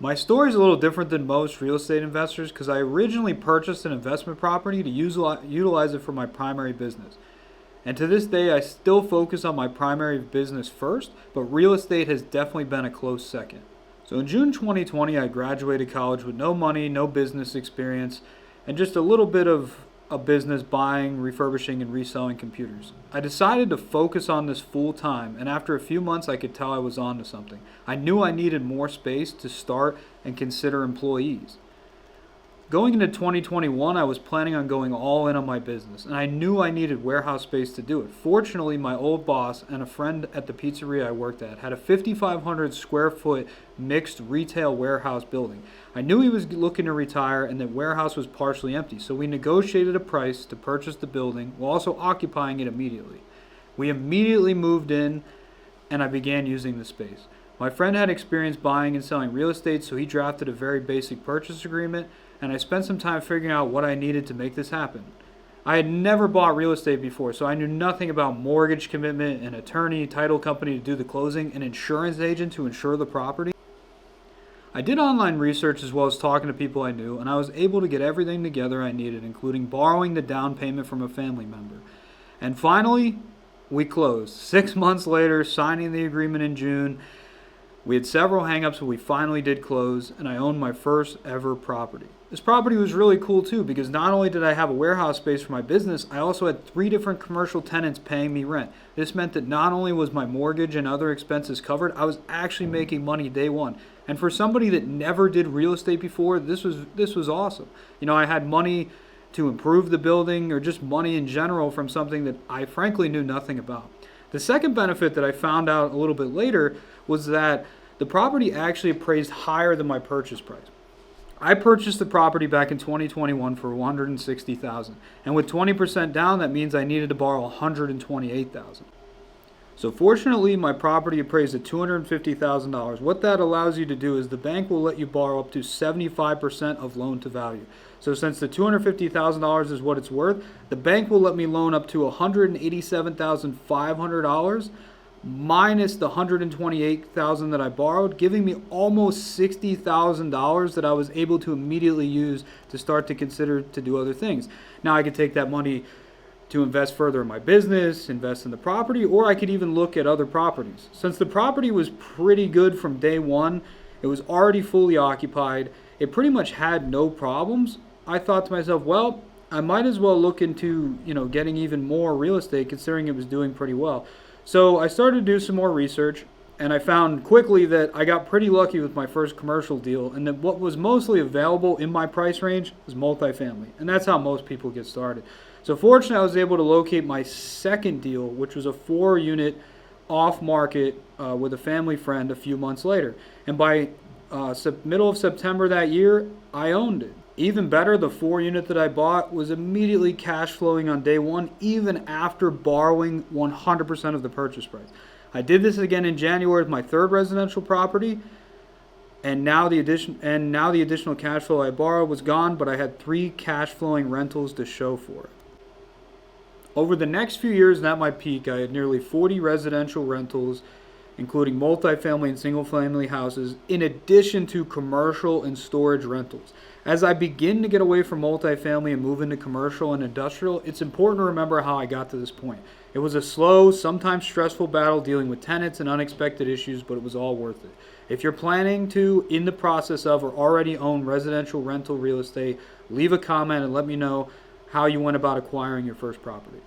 My story is a little different than most real estate investors because I originally purchased an investment property to utilize it for my primary business. And to this day, I still focus on my primary business first, but real estate has definitely been a close second. So in June 2020, I graduated college with no money, no business experience, and just a little bit of a business buying, refurbishing, and reselling computers. I decided to focus on this full time, and after a few months, I could tell I was on to something. I knew I needed more space to start and consider employees. Going into 2021, I was planning on going all in on my business, and I knew I needed warehouse space to do it. Fortunately, my old boss and a friend at the pizzeria I worked at had a 5,500 square foot mixed retail warehouse building. I knew he was looking to retire and that warehouse was partially empty, so we negotiated a price to purchase the building while also occupying it immediately. We immediately moved in, and I began using the space. My friend had experience buying and selling real estate, so he drafted a very basic purchase agreement, and I spent some time figuring out what I needed to make this happen. I had never bought real estate before, so I knew nothing about mortgage commitment, an attorney, title company to do the closing, an insurance agent to insure the property. I did online research as well as talking to people I knew, and I was able to get everything together I needed, including borrowing the down payment from a family member. And finally, we closed. 6 months later, signing the agreement in June. We had several hangups, but we finally did close, and I owned my first ever property. This property was really cool too because not only did I have a warehouse space for my business, I also had 3 different commercial tenants paying me rent. This meant that not only was my mortgage and other expenses covered, I was actually making money day one. And for somebody that never did real estate before, this was awesome. You know, I had money to improve the building or just money in general from something that I frankly knew nothing about. The second benefit that I found out a little bit later was that the property actually appraised higher than my purchase price. I purchased the property back in 2021 for $160,000, and with 20% down, that means I needed to borrow $128,000. So fortunately, my property appraised at $250,000. What that allows you to do is the bank will let you borrow up to 75% of loan to value. So since the $250,000 is what it's worth, the bank will let me loan up to $187,500 minus the $128,000 that I borrowed, giving me almost $60,000 that I was able to immediately use to start to consider to do other things. Now I could take that money to invest further in my business, invest in the property, or I could even look at other properties. Since the property was pretty good from day one, it was already fully occupied, it pretty much had no problems, I thought to myself, well, I might as well look into, getting even more real estate considering it was doing pretty well. So I started to do some more research, and I found quickly that I got pretty lucky with my first commercial deal, and that what was mostly available in my price range was multifamily, and that's how most people get started. So fortunately, I was able to locate my second deal, which was a 4-unit off-market with a family friend a few months later. And by middle of September that year, I owned it. Even better, the 4-unit that I bought was immediately cash flowing on day one, even after borrowing 100% of the purchase price. I did this again in January with my third residential property, and now the additional cash flow I borrowed was gone, but I had 3 cash flowing rentals to show for it. Over the next few years, and at my peak, I had nearly 40 residential rentals, including multifamily and single-family houses, in addition to commercial and storage rentals. As I begin to get away from multifamily and move into commercial and industrial, it's important to remember how I got to this point. It was a slow, sometimes stressful battle dealing with tenants and unexpected issues, but it was all worth it. If you're planning to, in the process of, or already own residential rental real estate, leave a comment and let me know how you went about acquiring your first property.